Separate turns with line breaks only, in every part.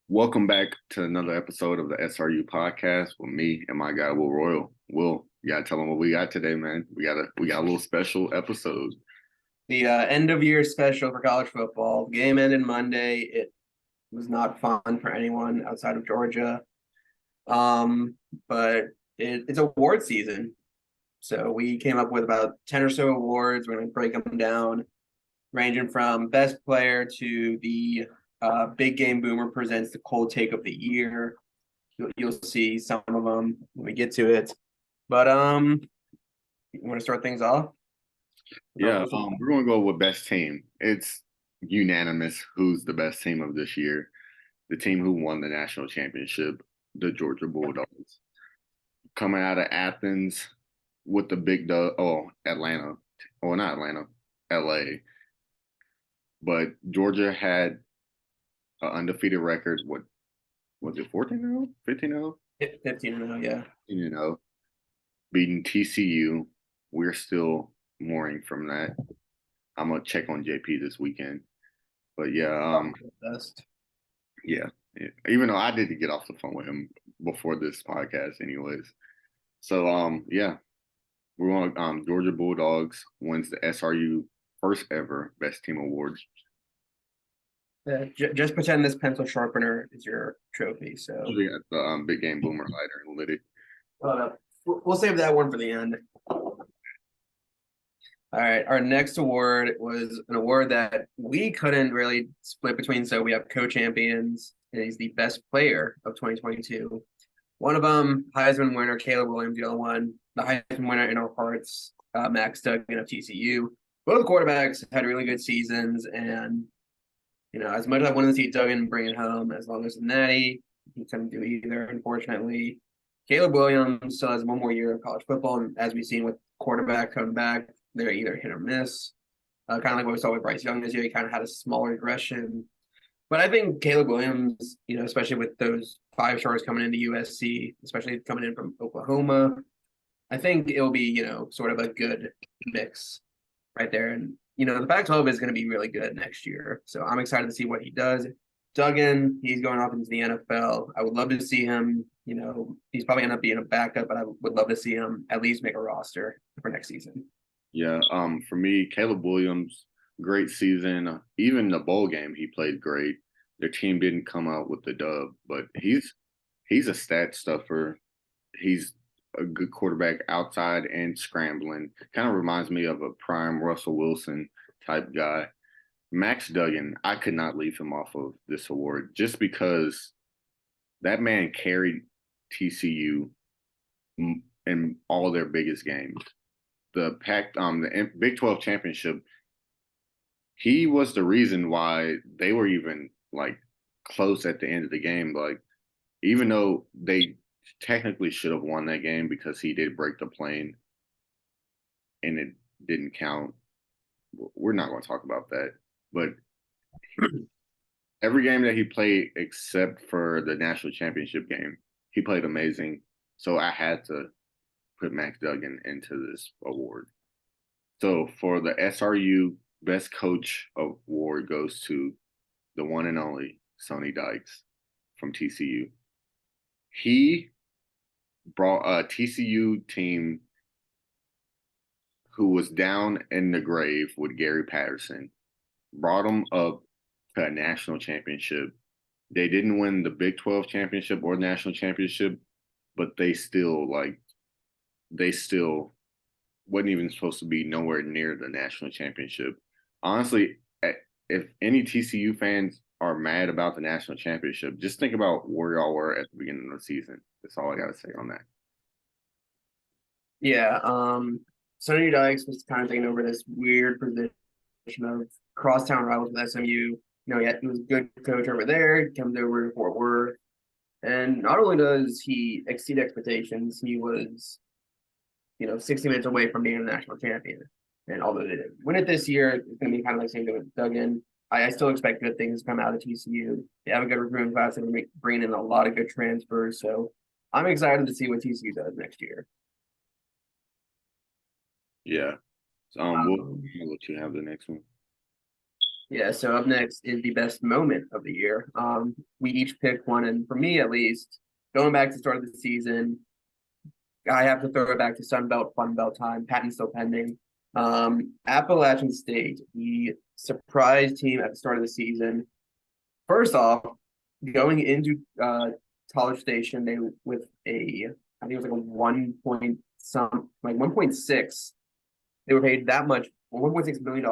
Welcome back to another episode of the SRU podcast with me and my guy Will Royal. Will, you gotta tell them what we got today, man. We got a little special episode.
The end of year special for college football. Game ended Monday. It was not fun for anyone outside of Georgia. Um, but it's award season. So we came up with about 10 or so awards. We're going to break them down, ranging from best player to the big game boomer presents the cold take of the year. You'll see some of them when we get to it. But you want to start things off?
Yeah, we're gonna go with best team. It's unanimous who's the best team of this year. The team who won the national championship, the Georgia Bulldogs. Coming out of Athens with the big dub, Atlanta. Well, not Atlanta, LA. But Georgia had an undefeated record. What was it, 14-0? 15-0?
15-0, yeah.
Beating TCU. We're still mooring from that. I'm gonna check on JP this weekend. But yeah. Even though I did get off the phone with him before this podcast, anyways. So yeah, we're on Georgia Bulldogs wins the SRU first ever best team award.
Just pretend this pencil sharpener is your trophy. So
We got the big game boomer lighter and lit it.
we'll save that one for the end. All right, our next award was an award that we couldn't really split between. So we have co-champions, and he's the best player of 2022. One of them, Heisman winner Caleb Williams, the other one, the Heisman winner in our hearts, Max Duggan of TCU. Both quarterbacks had really good seasons, and as much as I wanted to see Duggan bring it home, as long as the natty, he couldn't do either, unfortunately. Caleb Williams still has one more year of college football, and as we've seen with quarterback coming back, they're either hit or miss. Kind of like what we saw with Bryce Young this year, he kind of had a smaller regression. But I think Caleb Williams, especially with those 5 stars coming into USC, especially coming in from Oklahoma, I think it'll be, sort of a good mix right there. And, the Pac-12 is going to be really good next year. So I'm excited to see what he does. Duggan, he's going off into the NFL. I would love to see him, he's probably going to be in a backup, but I would love to see him at least make a roster for next season.
Yeah, for me, Caleb Williams, great season. Even the bowl game, he played great. Their team didn't come out with the dub, but he's a stat stuffer. He's a good quarterback outside and scrambling. Kind of reminds me of a prime Russell Wilson type guy. Max Duggan, I could not leave him off of this award just because that man carried TCU in all their biggest games. The Big 12 championship, he was the reason why they were even like close at the end of the game. Like, even though they technically should have won that game because he did break the plane and it didn't count. We're not going to talk about that. But every game that he played except for the national championship game, he played amazing. So I had to put Max Duggan into this award. So for the SRU Best Coach Award goes to the one and only Sonny Dykes from TCU. He brought a TCU team who was down in the grave with Gary Patterson, brought them up to a national championship. They didn't win the Big 12 championship or national championship, but they still wasn't even supposed to be nowhere near the national championship. Honestly, if any TCU fans are mad about the national championship, just think about where y'all were at the beginning of the season. That's all I got to say on that.
Yeah, Sonny Dykes was kind of taking over this weird position of crosstown rivals with SMU. He was a good coach over there. He comes over to Fort Worth, and not only does he exceed expectations, he was 60 minutes away from being a national champion. And although they didn't win it this year, it's going to be kind of like same thing with Duggan. I still expect good things to come out of TCU. They have a good recruiting class and bringing in a lot of good transfers. So I'm excited to see what TCU does next year.
Yeah. So we'll let you have the next one.
Yeah, so up next is the best moment of the year. We each picked one, and for me at least, going back to the start of the season, I have to throw it back to Sun Belt, Fun Belt time. Patent still pending. Appalachian State, the surprise team at the start of the season. First off, going into College Station, they with a I think it was like a 1.6. They were paid that much, $1.6 million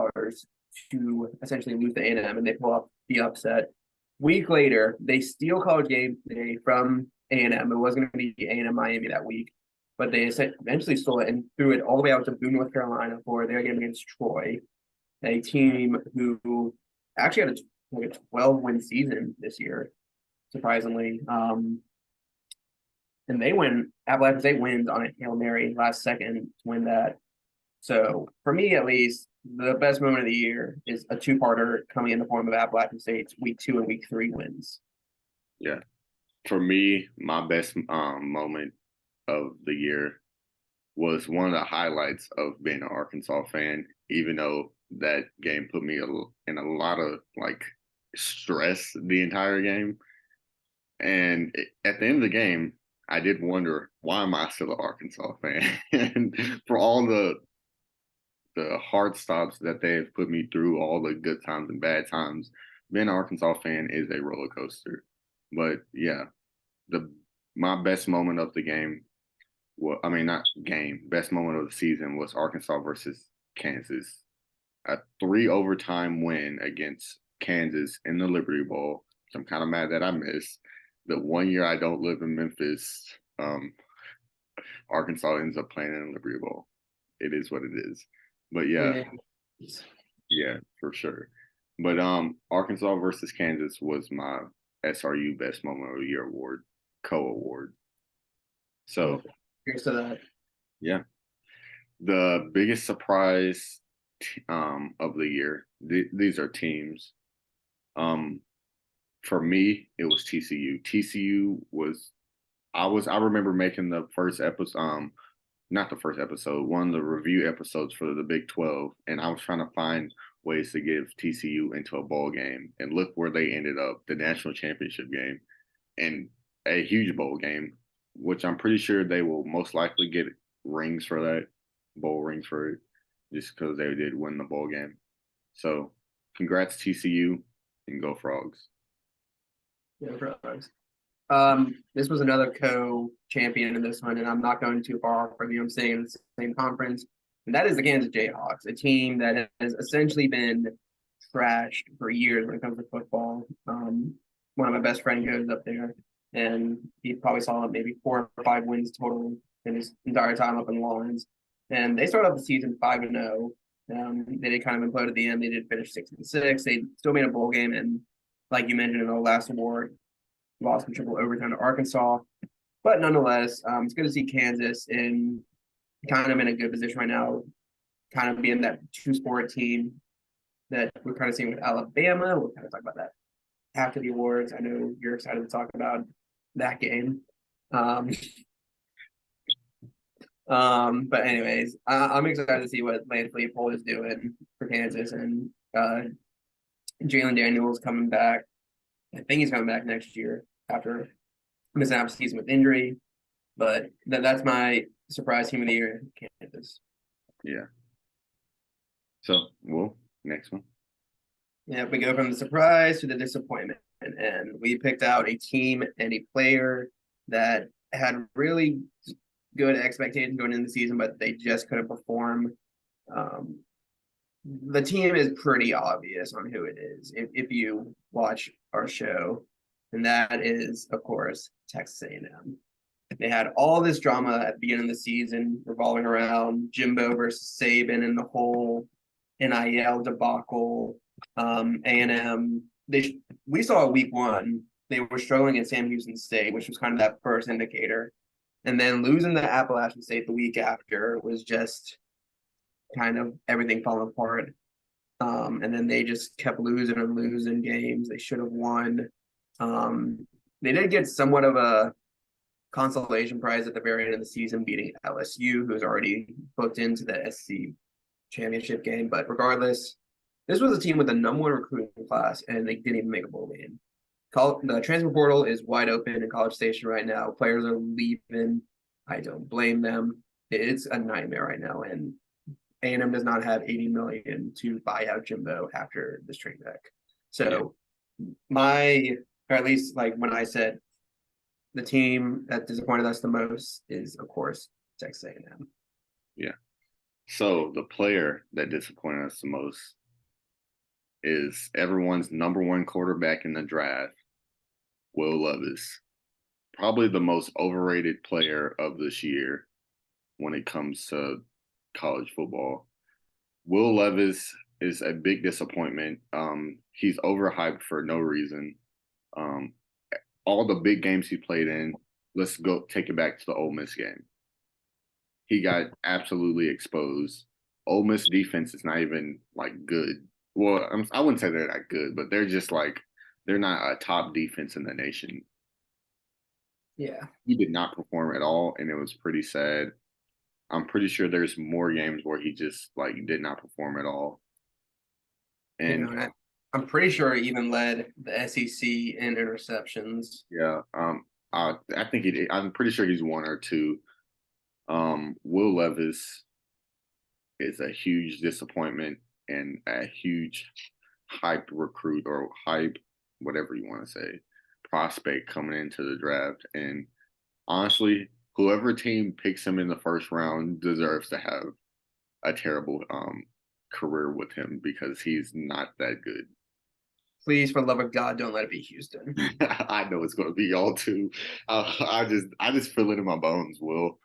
to essentially lose to A&M, and they pull up the upset. Week later, they steal College game day from A&M. It was going to be A&M Miami that week, but they eventually stole it and threw it all the way out to Boone, North Carolina for their game against Troy, a team who actually had a 12-win season this year, surprisingly. And they win. Appalachian State wins on a Hail Mary last second to win that. So for me, at least, the best moment of the year is a two-parter coming in the form of Appalachian State's week 2 and week 3 wins.
Yeah. For me, my best moment of the year was one of the highlights of being an Arkansas fan, even though that game put me in a lot of like stress the entire game. And at the end of the game, I did wonder, why am I still an Arkansas fan? And for all the hard stops that they have put me through, all the good times and bad times, being an Arkansas fan is a roller coaster. But yeah, the my best moment of the game, well, I mean not game, best moment of the season was Arkansas versus Kansas, a 3 overtime win against Kansas in the Liberty Bowl. So I'm kind of mad that I missed. The 1 year I don't live in Memphis, Arkansas ends up playing in the Liberty Bowl. It is what it is. But yeah, yeah, for sure. But Arkansas versus Kansas was my SRU Best Moment of the Year award, co-award. So
Here's to that.
yeah, the biggest surprise of the year. These are teams. Um, for me, it was TCU. TCU was I remember making the first episode, not the first episode, one of the review episodes for the Big 12, and I was trying to find ways to give TCU into a bowl game, and look where they ended up, the national championship game, and a huge bowl game, which I'm pretty sure they will most likely get rings for that, bowl rings for it, just because they did win the bowl game. So, congrats TCU and go Frogs.
Yeah, Frogs. This was another co-champion in this one, and I'm not going too far from you. I'm staying in the same conference, and that is the Kansas Jayhawks, a team that has essentially been trashed for years when it comes to football. One of my best friends goes up there, and he probably saw maybe 4 or 5 wins total in his entire time up in Lawrence. And they started off the season 5-0. They did kind of implode at the end. They did finish 6-6. They still made a bowl game, and like you mentioned in the last award, lost in triple overtime to Arkansas. But nonetheless, it's good to see Kansas in kind of in a good position right now, kind of being that two-sport team that we're kind of seeing with Alabama. We'll kind of talk about that after the awards. I know you're excited to talk about that game. But anyways, I'm excited to see what Lance Leipold is doing for Kansas, and Jalen Daniels coming back. I think he's coming back next year after missing out a season with injury. But that's my surprise team of the year, Kansas.
Yeah. So, well, next one.
Yeah, we go from the surprise to the disappointment. And we picked out a team and a player that had really good expectations going into the season, but they just couldn't perform. The team is pretty obvious on who it is if you watch our show, and that is, of course, Texas A&M. They had all this drama at the beginning of the season revolving around Jimbo versus Saban and the whole NIL debacle. A&M, we saw week 1, they were struggling at Sam Houston State, which was kind of that first indicator. And then losing to Appalachian State the week after was just kind of everything falling apart. And then they just kept losing and losing games they should have won. They did get somewhat of a consolation prize at the very end of the season, beating LSU, who's already booked into the SC championship game. But regardless, This was a team with the number one recruiting class, and they didn't even make a bowl game. The transfer portal is wide open in College Station right now. Players are leaving. I don't blame them. It's a nightmare right now, and A&M does not have 80 million to buy out Jimbo after this train wreck.
Yeah,
So or at least like when I said the team that disappointed us the most is, of course, Texas A&M.
yeah. So the player that disappointed us the most is everyone's number one quarterback in the draft, Will Levis. Probably the most overrated player of this year when it comes to college football. Will Levis is a big disappointment. He's overhyped for no reason. Um, all the big games he played in, let's go take it back to the Ole Miss game. He got absolutely exposed. Ole Miss defense is not even like good. Well, I wouldn't say they're not good, but they're just like they're not a top defense in the nation.
Yeah.
He did not perform at all, and it was pretty sad. I'm pretty sure there's more games where he just like did not perform at all. And
And I'm pretty sure he even led the SEC in interceptions.
yeah, I think I'm pretty sure he's one or two. Will Levis is a huge disappointment and a huge hype recruit or hype, whatever you want to say, prospect coming into the draft. And honestly, whoever team picks him in the first round deserves to have a terrible career with him because he's not that good.
Please, for the love of God, don't let it be Houston.
I know it's going to be y'all too. I just feel it in my bones, Will.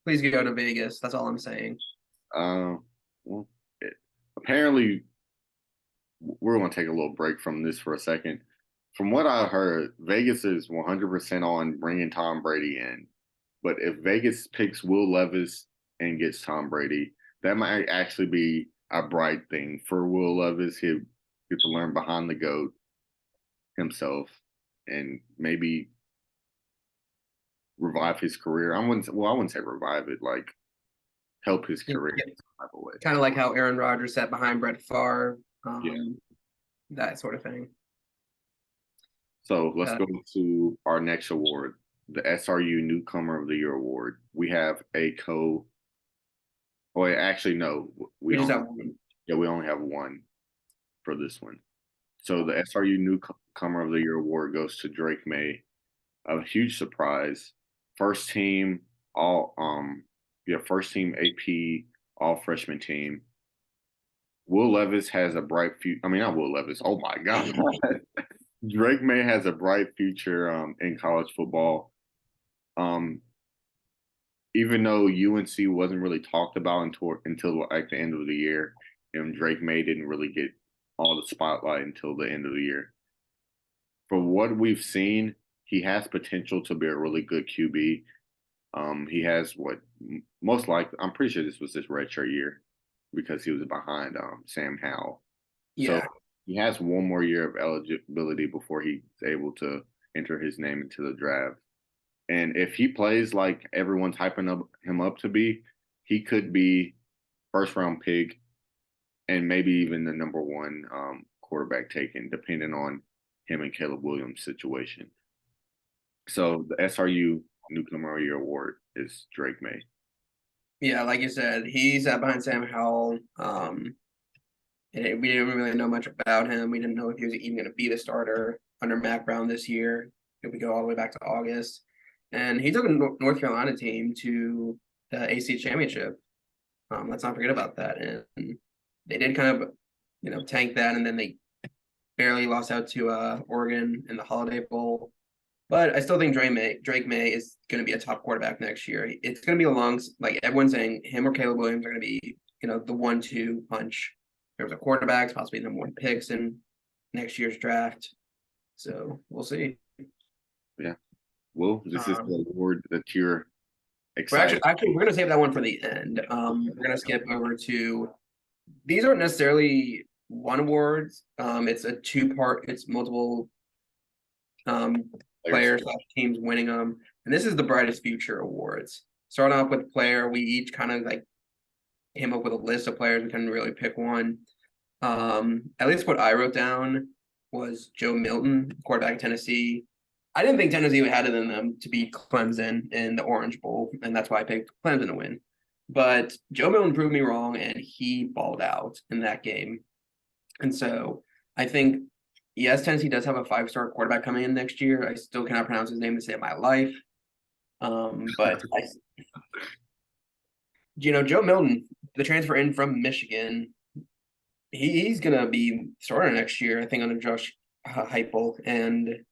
Please go to Vegas. That's all I'm saying.
Well, apparently we're going to take a little break from this for a second. From what I heard, Vegas is 100% on bringing Tom Brady in. But if Vegas picks Will Levis and gets Tom Brady, that might actually be a bright thing for Will Levis. He'll get to learn behind the GOAT himself and maybe revive his career. I wouldn't say revive it, like help his career in some type of way.
Kind of like how Aaron Rodgers sat behind Brett Favre,
Yeah.
that sort of thing.
So let's
Uh,
go to our next award, the SRU Newcomer of the Year award. We have a co. Oh, actually, no,
we just
only,
have one.
yeah, we only have one for this one. So the SRU Newcomer of the Year award goes to Drake May. A huge surprise. First team all first team AP all freshman team. Will Levis has a bright future. I mean, not Will Levis. Oh my God. Drake May has a bright future in college football. Um, even though UNC wasn't really talked about until like the end of the year, and Drake May didn't really get all the spotlight until the end of the year. For what we've seen, he has potential to be a really good QB. He has what most likely. I'm pretty sure this was his redshirt year because he was behind Sam Howell. So
Yeah.
he has one more year of eligibility before he's able to enter his name into the draft. And if he plays like everyone's hyping him up to be, he could be first round pick and maybe even the number one quarterback taken, depending on him and Caleb Williams' situation. So the SRU Newcomer of the Year award is Drake May.
Yeah, like you said, he sat behind Sam Howell. We didn't really know much about him. We didn't know if he was even going to be the starter under Mac Brown this year. If we go all the way back to August, and he took a North Carolina team to the AC championship. Let's not forget about that. And they did kind of, tank that, and then they barely lost out to Oregon in the Holiday Bowl. But I still think Drake May is going to be a top quarterback next year. It's going to be like everyone's saying, him or Caleb Williams are going to be, the 1-2 punch in terms of quarterbacks, possibly number one picks in next year's draft. So we'll see.
Yeah. Well, this is the award that you're
We're
excited.
we're gonna save that one for the end. We're gonna skip over to these aren't necessarily one awards. It's a two-part. It's multiple players slash teams winning them, and this is the Brightest Future Awards. Starting off with player, we each kind of like came up with a list of players. We couldn't really pick one. At least what I wrote down was Joe Milton, quarterback of Tennessee. I didn't think Tennessee had it in them to beat Clemson in the Orange Bowl, and that's why I picked Clemson to win. But Joe Milton proved me wrong, and he balled out in that game. And so I think, yes, Tennessee does have a 5-star quarterback coming in next year. I still cannot pronounce his name to save my life. But Joe Milton, the transfer in from Michigan, he's gonna be starting next year, I think, under Josh Heupel, and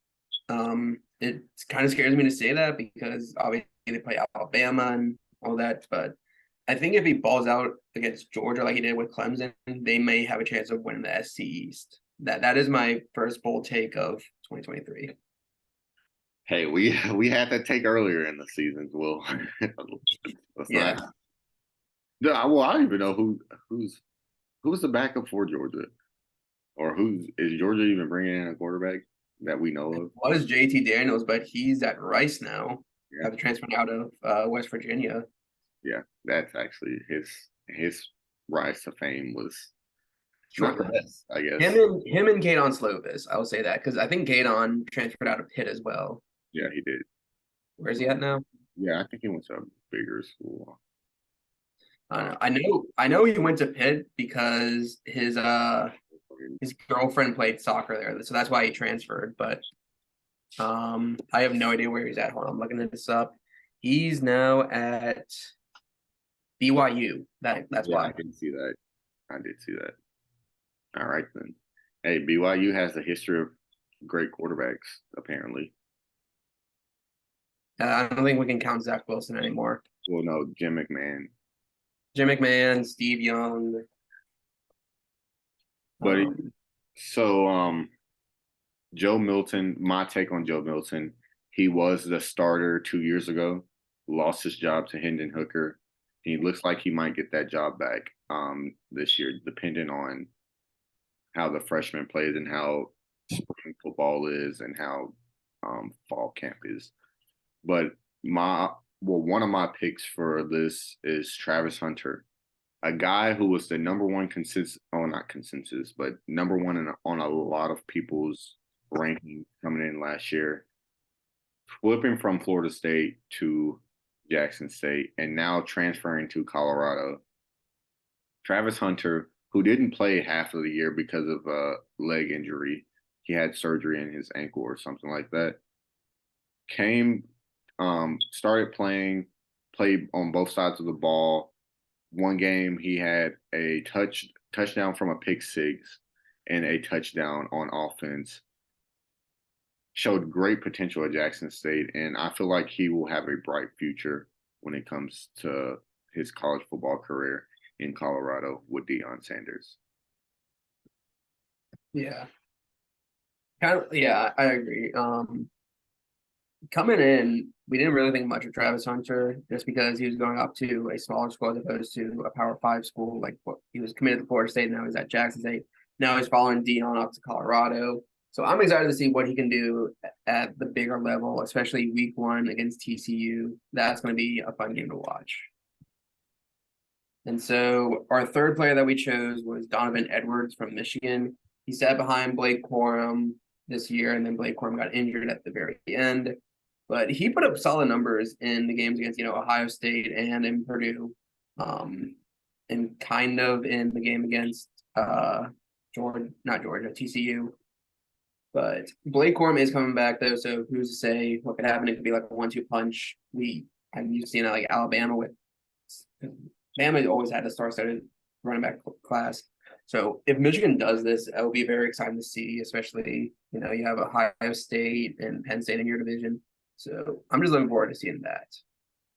it kind of scares me to say that because obviously they play Alabama and all that, but I think if he balls out against Georgia like he did with Clemson, they may have a chance of winning the SC East. That is my first bold take of 2023.
Hey, we had that take earlier in the seasons. Well, let's
Yeah.
not. No, well, I don't even know who's the backup for Georgia, or is Georgia even bringing in a quarterback that we know of?
What is JT Daniels, but he's at Rice now.
Yeah,
After transferring out of West Virginia.
yeah, that's actually his rise to fame was not the
Short.
best, I guess.
Him and Gadon Slovis, I will say that because I think Gadon transferred out of Pitt as well.
Yeah, he did.
Where's he at now?
Yeah, I think he went to a bigger school.
I don't know. I know he went to Pitt because his girlfriend played soccer there, so that's why he transferred. But I have no idea where he's at. Hold on, I'm looking this up. He's now at BYU. That's
Yeah,
why.
I can see that. I did see that. All right then. Hey, BYU has a history of great quarterbacks, apparently.
I don't think we can count Zach Wilson anymore.
Well, no, Jim McMahon.
Jim McMahon, Steve Young.
But Joe Milton, my take on Joe Milton, he was the starter 2 years ago, lost his job to Hendon Hooker. He looks like he might get that job back this year, depending on how the freshman plays and how spring football is and how fall camp is. But one of my picks for this is Travis Hunter, a guy who was the number one not consensus, but number one on a lot of people's ranking coming in last year, flipping from Florida State to Jackson State, and now transferring to Colorado. Travis Hunter, who didn't play half of the year because of a leg injury, he had surgery in his ankle or something like that, started played on both sides of the ball. One game he had a touchdown from a pick six and a touchdown on offense. Showed great potential at Jackson State, and I feel like he will have a bright future when it comes to his college football career in Colorado with Deion Sanders.
Yeah. Yeah, I agree. Coming in, we didn't really think much of Travis Hunter just because he was going up to a smaller school as opposed to a Power Five school. Like he was committed to Florida State, now he's at Jackson State. Now he's following Deion up to Colorado. So I'm excited to see what he can do at the bigger level, especially week 1 against TCU. That's going to be a fun game to watch. And so our third player that we chose was Donovan Edwards from Michigan. He sat behind Blake Corum this year, and then Blake Corum got injured at the very end. But he put up solid numbers in the games against, Ohio State and in Purdue, and kind of in the game against TCU. But Blake Corum is coming back though, so who's to say what could happen? It could be like a 1-2 punch. You've seen it like Alabama with Bama always had a star-studded running back class. So if Michigan does this, it will be very exciting to see, especially, you have Ohio State and Penn State in your division. So I'm just looking forward to seeing that.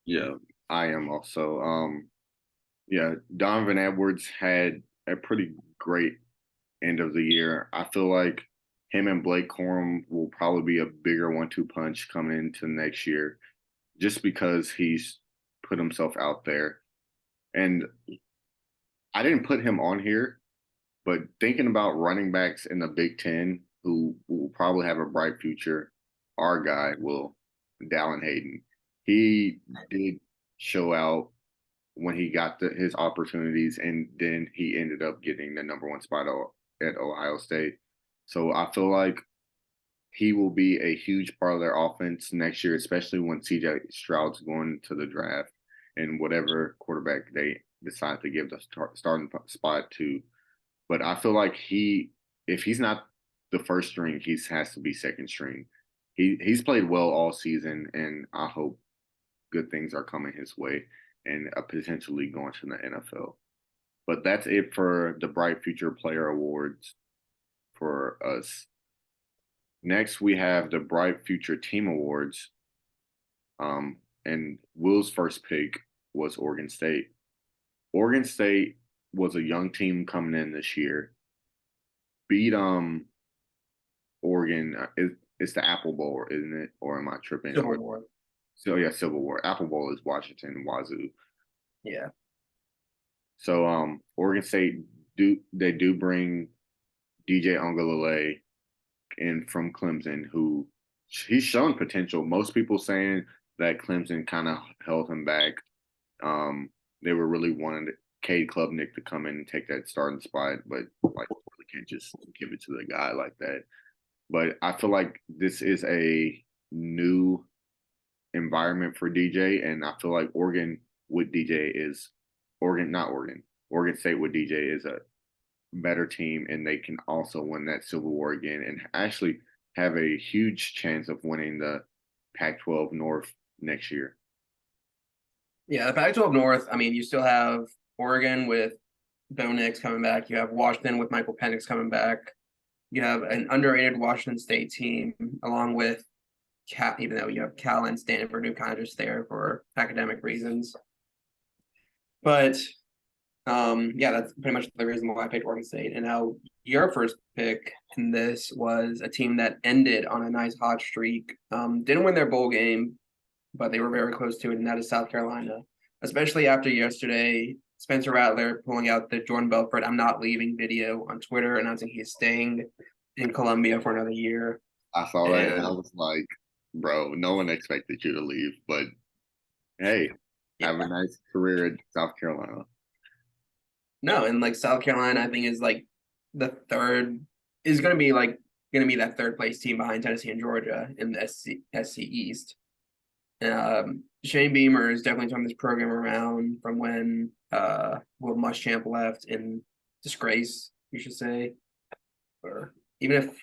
Yeah, I am also. Yeah, Donovan Edwards had a pretty great end of the year. I feel like him and Blake Corum will probably be a bigger 1-2 punch coming into next year just because he's put himself out there. And I didn't put him on here, but thinking about running backs in the Big Ten who will probably have a bright future, our guy Dallin Hayden. He did show out when he got his opportunities, and then he ended up getting the number one spot at Ohio State. So I feel like he will be a huge part of their offense next year, especially when CJ Stroud's going to the draft and whatever quarterback they decide to give the starting spot to. But I feel like if he's not the first string, he has to be second string. He's played well all season, and I hope good things are coming his way and potentially going to the NFL. But that's it for the Bright Future Player Awards for us. Next, we have the Bright Future Team Awards. And Will's first pick was Oregon State. Oregon State was a young team coming in this year. Beat Oregon. It's the Apple Bowl, isn't it? Or am I tripping?
Civil War.
So yeah, Civil War. Apple Bowl is Washington, Wazoo.
Yeah.
So Oregon State do bring DJ Ongalale in from Clemson, who he's shown potential. Most people saying that Clemson kind of held him back. They were really wanting Cade Klubnik to come in and take that starting spot, but like really can't just give it to the guy like that. But I feel like this is a new environment for DJ, and I feel like Oregon State with DJ is a better team, and they can also win that Civil War again and actually have a huge chance of winning the Pac-12 North next year.
Yeah, the Pac-12 North, I mean, you still have Oregon with Bo Nix coming back. You have Washington with Michael Penix coming back. You have an underrated Washington State team, along with Cal, even though you have Cal and Stanford who kind of just there for academic reasons. But yeah, that's pretty much the reason why I picked Oregon State. And now your first pick in this was a team that ended on a nice hot streak. Didn't win their bowl game, but they were very close to it, and that is South Carolina. Especially after yesterday, Spencer Rattler pulling out the Jordan Belfort "I'm not leaving" video on Twitter, announcing he's staying in Columbia for another year.
I saw that and I was like, bro, no one expected you to leave, but hey, have a nice career at South Carolina.
No, and like South Carolina, I think is like the third is going to be that third place team behind Tennessee and Georgia in the SC East. Shane Beamer is definitely turning this program around from when Will Muschamp left in disgrace, you should say. Or even if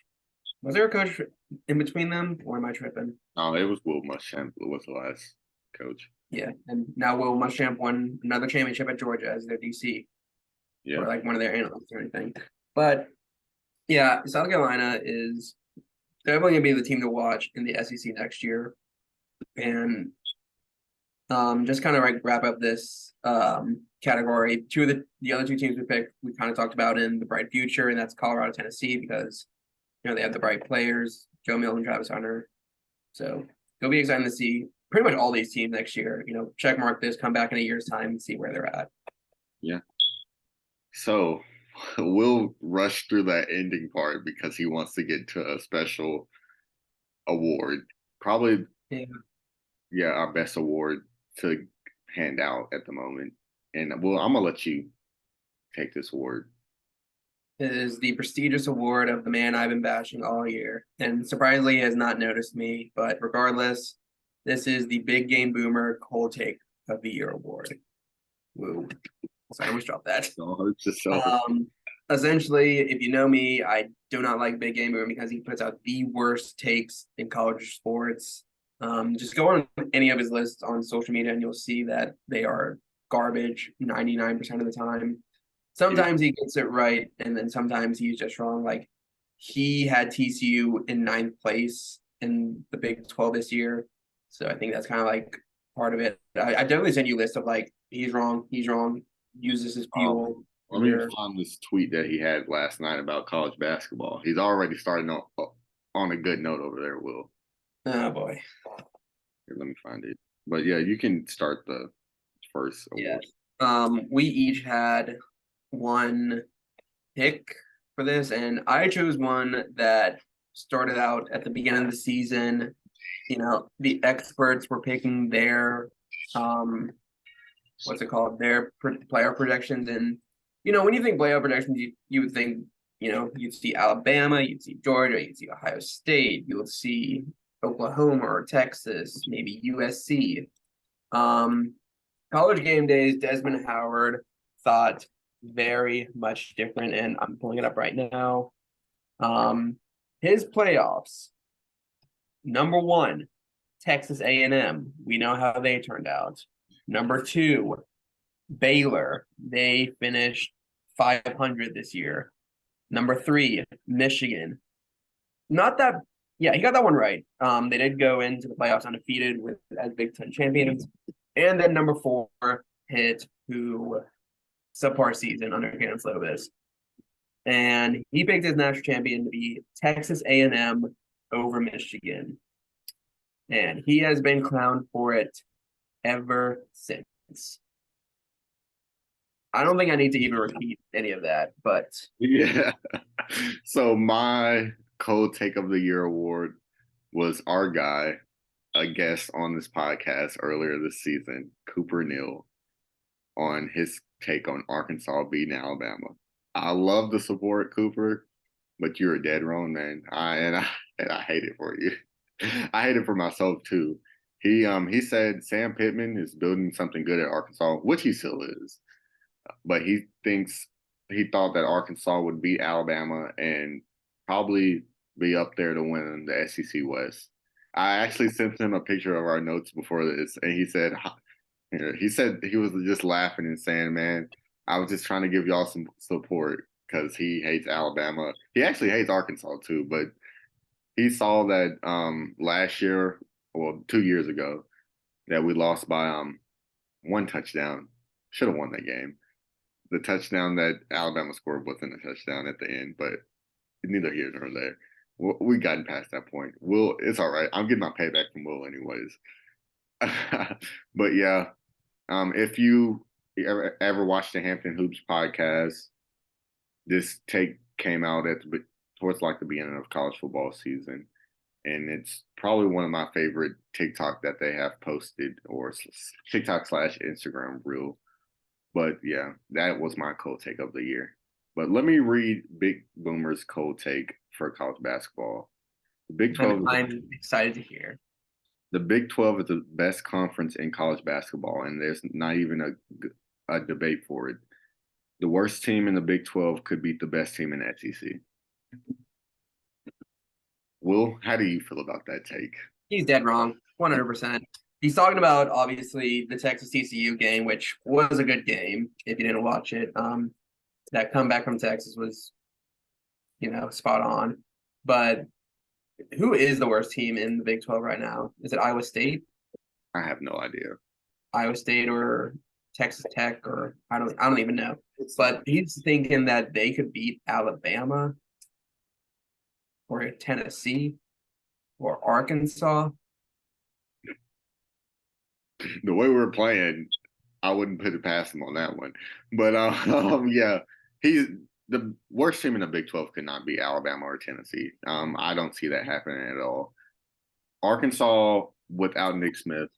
was there a coach in between them, or am I tripping?
No, it was Will Muschamp who was the last coach.
Yeah, and now Will Muschamp won another championship at Georgia as their DC.
Yeah.
Or like one of their analysts or anything. But yeah, South Carolina is definitely gonna be the team to watch in the SEC next year. And just kind of like wrap up this category. Two of the other two teams we picked, we kind of talked about in the bright future, and that's Colorado, Tennessee, because they have the bright players, Joe Milton, Travis Hunter. So it'll be exciting to see pretty much all these teams next year. Check mark this, come back in a year's time and see where they're at.
Yeah. So we'll rush through that ending part because he wants to get to a special award. Probably, our best award to hand out at the moment. And I'm going to let you take this award.
It is the prestigious award of the man I've been bashing all year. And surprisingly, he has not noticed me. But regardless, this is the Big Game Boomer Cold Take of the Year award. Woo. So I almost dropped that. Essentially, if you know me, I do not like Big Game Boomer because he puts out the worst takes in college sports. Just go on any of his lists on social media and you'll see that they are garbage 99% of the time. Sometimes he gets it right, and then sometimes he's just wrong. Like he had TCU in 9th place in the Big 12 this year. So I think that's kind of like part of it. I definitely send you a list of like, he's wrong, use this as fuel.
Let me find this tweet that he had last night about college basketball. He's already starting on a good note over there, Will.
Oh, boy.
Here, let me find it. But yeah, you can start the first award.
Yeah. We each had one pick for this, and I chose one that started out at the beginning of the season. The experts were picking their what's it called, their playoff projections. And, when you think playoff projections, you would think, you'd see Alabama, you'd see Georgia, you'd see Ohio State, you would see Oklahoma or Texas, maybe USC. College game days, Desmond Howard thought very much different, and I'm pulling it up right now. His playoffs, number one, Texas A&M. We know how they turned out. Number two, Baylor. They finished 500 this year. Number three, Michigan. Not that, yeah, he got that one right. They did go into the playoffs undefeated as Big Ten champions. And then number four, Pitt, who subpar season under Cam Slovis. And he picked his national champion to be Texas A&M over Michigan. And he has been clowned for it ever since. I don't think I need to even repeat any of that, but
yeah. So my cold take of the year award was our guy, a guest on this podcast earlier this season, Cooper Neal, on his take on Arkansas beating Alabama. I love the support, Cooper, but you're a dead wrong, man. I hate it for you. I hate it for myself too. He said Sam Pittman is building something good at Arkansas, which he still is. But he thought that Arkansas would beat Alabama and probably be up there to win the SEC West. I actually sent him a picture of our notes before this, and he said he was just laughing and saying, "Man, I was just trying to give y'all some support because he hates Alabama. He actually hates Arkansas too, but he saw that last year, well, 2 years ago, that we lost by one touchdown. Should have won that game. The touchdown that Alabama scored wasn't a touchdown at the end, but neither here nor there. We gotten past that point. It's all right. I'm getting my payback from Will anyways. But yeah, if you ever watched the Hampton Hoops podcast, this take came out towards like the beginning of college football season, and it's probably one of my favorite TikTok that they have posted, or TikTok / Instagram reel. But yeah, that was my cold take of the year. But let me read Big Boomer's cold take for college basketball. The Big 12.
I'm excited to hear.
The Big 12 is the best conference in college basketball, and there's not even a debate for it. The worst team in the Big 12 could beat the best team in the SEC. Will, how do you feel about that take?
He's dead wrong, 100%. He's talking about, obviously, the Texas TCU game, which was a good game if you didn't watch it. That comeback from Texas was, spot on. But who is the worst team in the Big 12 right now? Is it Iowa State?
I have no idea.
Iowa State or Texas Tech, or I don't even know. But he's thinking that they could beat Alabama or Tennessee or Arkansas.
The way we're playing, I wouldn't put it past him on that one. But yeah, he's the worst team in the Big 12 could not be Alabama or Tennessee. I don't see that happening at all. Arkansas without Nick Smith,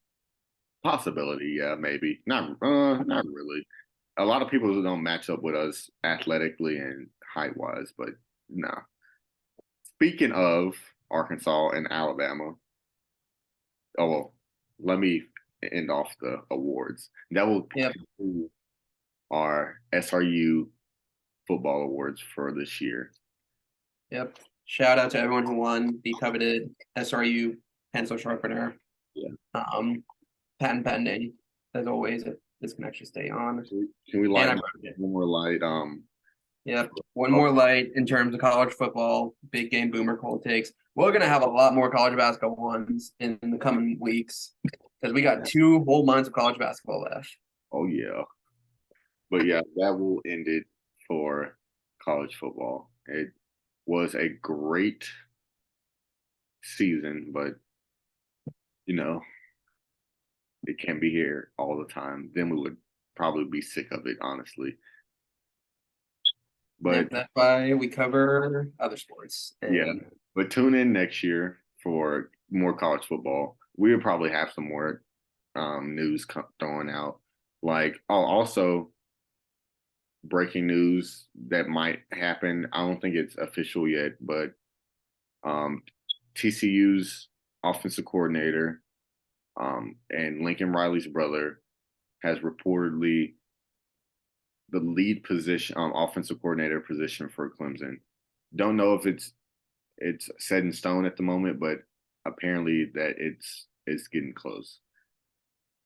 possibility, yeah, maybe. Not really. A lot of people don't match up with us athletically and height wise, but no. Speaking of Arkansas and Alabama, let me end off the awards. That will conclude our SRU football awards for this year.
Yep. Shout out to everyone who won the coveted SRU pencil sharpener.
Yeah.
Patent pending, as always. This can actually stay on.
Can we light one more light?
Yep. One more light in terms of college football, big game boomer cold takes. We're going to have a lot more college basketball ones in the coming weeks because we got 2 whole months of college basketball left.
Oh, yeah. But yeah, that will end it for college football. It was a great season, but, it can't be here all the time. Then we would probably be sick of it, honestly. But
that's why we cover other sports.
Yeah, but tune in next year for more college football. We'll probably have some more news thrown out. Like, oh, also breaking news that might happen. I don't think it's official yet, but um, TCU's offensive coordinator and Lincoln Riley's brother has reportedly the lead position, offensive coordinator position for Clemson. Don't know if it's set in stone at the moment, but apparently that it's getting close.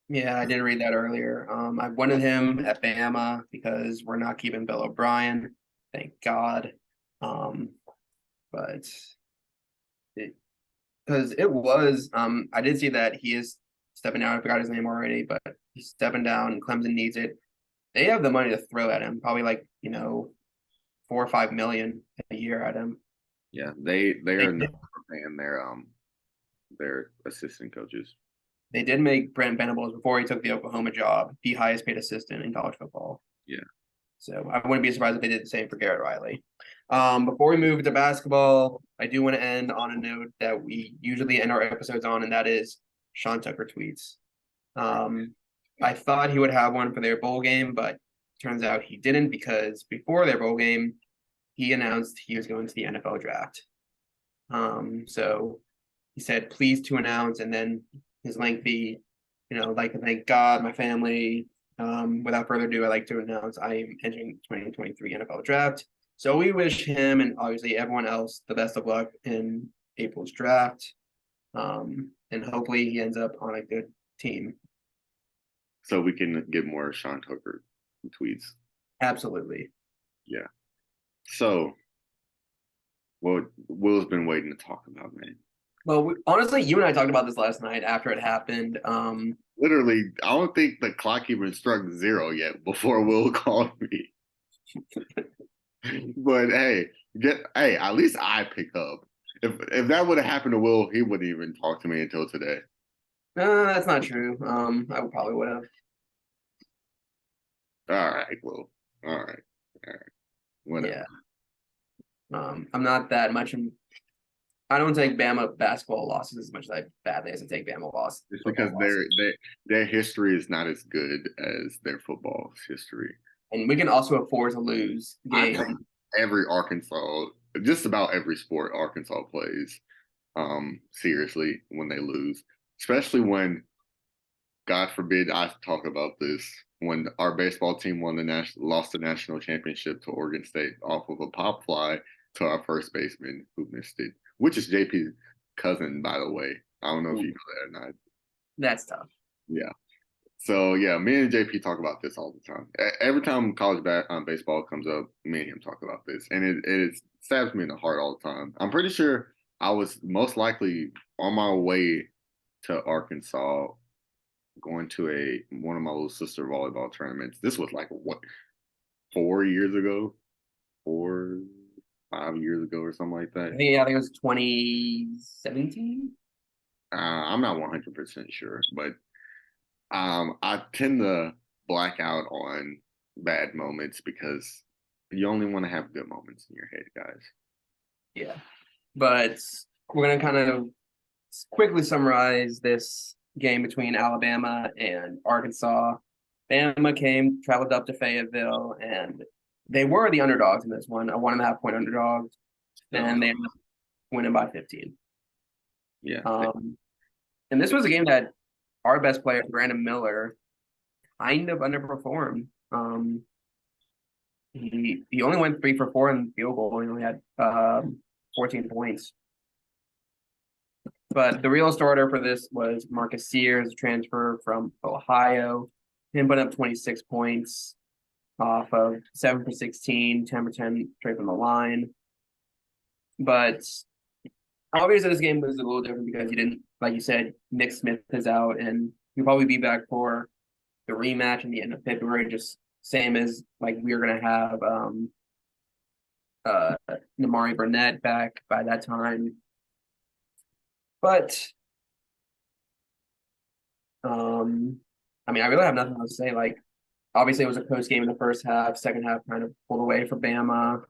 Yeah, I did read that earlier. I wanted him at Bama because we're not keeping Bill O'Brien, thank God. Um, but because it was, I did see that he is stepping down. I forgot his name already, but he's stepping down. Clemson needs it. They have the money to throw at him, probably like 4 or 5 million a year at him.
Yeah, they
They
are
did,
known for paying their assistant coaches.
they did make Brent Venables before he took the Oklahoma job the highest paid assistant in college football.
Yeah.
So I wouldn't be surprised if they did the same for Garrett Riley. Before we move to basketball, I do want to end on a note that we usually end our episodes on, and that is Sean Tucker tweets. I thought he would have one for their bowl game, but turns out he didn't because before their bowl game, he announced he was going to the NFL draft. So he said, pleased to announce, and then his lengthy, like to thank God, my family. Without further ado, I'd like to announce I am entering 2023 NFL draft. So we wish him and obviously everyone else the best of luck in April's draft. And hopefully he ends up on a good team.
So we can get more Sean Tucker tweets.
Absolutely.
Yeah. So what Will's been waiting to talk about, man.
Well, honestly, you and I talked about this last night after it happened.
Literally, I don't think the clock even struck zero yet before Will called me. But hey, at least I pick up. If that would have happened to Will, he wouldn't even talk to me until today.
No, that's not true. I probably would have.
All right, Will. All right. All right. Whatever.
Yeah. I'm not that much. I don't take Bama basketball losses as much as I badly as I take Bama loss.
It's because their history is not as good as their football history.
And we can also afford to lose
I
games.
think every Arkansas, just about every sport Arkansas plays, seriously when they lose, especially when, God forbid, I talk about this when our baseball team lost the national championship to Oregon State off of a pop fly to our first baseman who missed it, which is JP's cousin, by the way. I don't know if you know that or not.
That's tough.
Yeah. So yeah, me and JP talk about this all the time. Every time college baseball comes up, me and him talk about this, and it stabs me in the heart all the time. I'm pretty sure I was most likely on my way to Arkansas, going to one of my little sister volleyball tournaments. This was like what 4 years ago, 4, 5 years ago, or something like that.
I think it was 2017.
I'm not 100% sure, but I tend to black out on bad moments because you only want to have good moments in your head, guys.
Yeah. But we're going to kind of quickly summarize this game between Alabama and Arkansas. Bama traveled up to Fayetteville, and they were the underdogs in this one, a 1.5 point underdog, and they ended up winning by 15.
Yeah.
And this was a game that our best player, Brandon Miller, kind of underperformed. He only went 3 for 4 in the field goal. He only had 14 points. But the real starter for this was Marcus Sears, transfer from Ohio. Him put up 26 points off of 7 for 16, 10 for 10 straight from the line. But obviously this game was a little different because you didn't, like you said, Nick Smith is out, and he'll probably be back for the rematch in the end of February, just same as like we were going to have Namari Burnett back by that time. But I mean, I really have nothing else to say. Like, obviously, it was a close game in the first half. Second half kind of pulled away for Bama.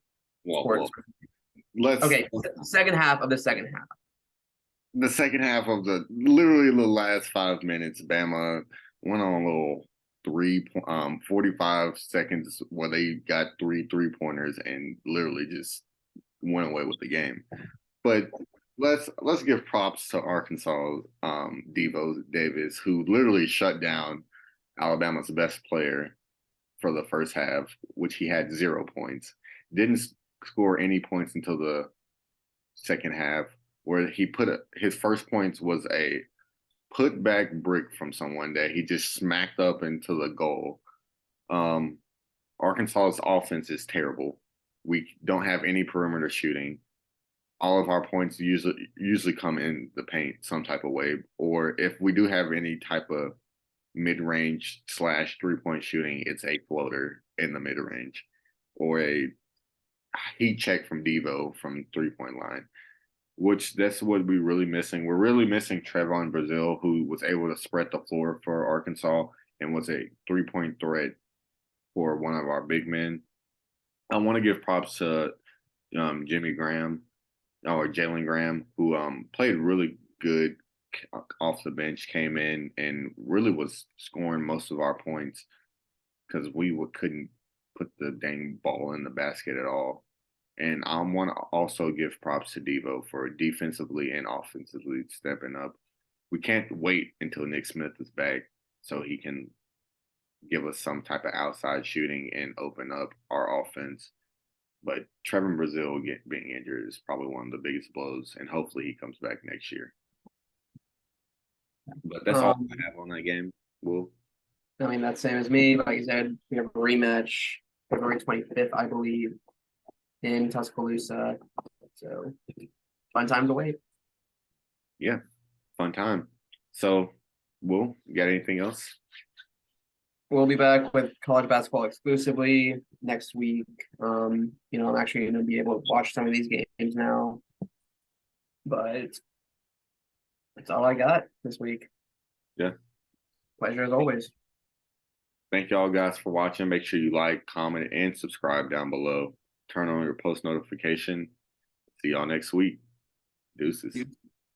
Okay, second half of the second half.
The second half of literally the last 5 minutes, Bama went on a little 45 seconds where they got 3 3-pointers and literally just went away with the game. But let's give props to Arkansas, Devo Davis, who literally shut down Alabama's best player for the first half, which he had 0 points. Didn't score any points until the second half, where he his first points was a put back brick from someone that he just smacked up into the goal. Um, Arkansas's offense is terrible. We don't have any perimeter shooting. All of our points usually come in the paint some type of way, or if we do have any type of mid-range / 3-point shooting, it's a floater in the mid-range or a heat check from Devo from 3-point line, which that's what we're really missing. We're really missing Trevon Brazile, who was able to spread the floor for Arkansas and was a 3-point threat for one of our big men. I want to give props to Jimmy Graham or Jalen Graham, who played really good off the bench, came in and really was scoring most of our points because we couldn't put the dang ball in the basket at all. And I want to also give props to Devo for defensively and offensively stepping up. We can't wait until Nick Smith is back so he can give us some type of outside shooting and open up our offense. But Trevor Brazile being injured is probably one of the biggest blows, and hopefully he comes back next year. But that's all I have on that game. Will?
I mean, that's same as me. Like you said, we have a rematch February 25th, I believe, in Tuscaloosa. So fun time to wait.
Yeah, fun time. So, Will, you got anything else?
We'll be back with college basketball exclusively next week. I'm actually going to be able to watch some of these games now. But that's all I got this week.
Yeah.
Pleasure as always.
Thank y'all guys for watching. Make sure you like, comment, and subscribe down below. Turn on your post notification. See y'all next week. Deuces.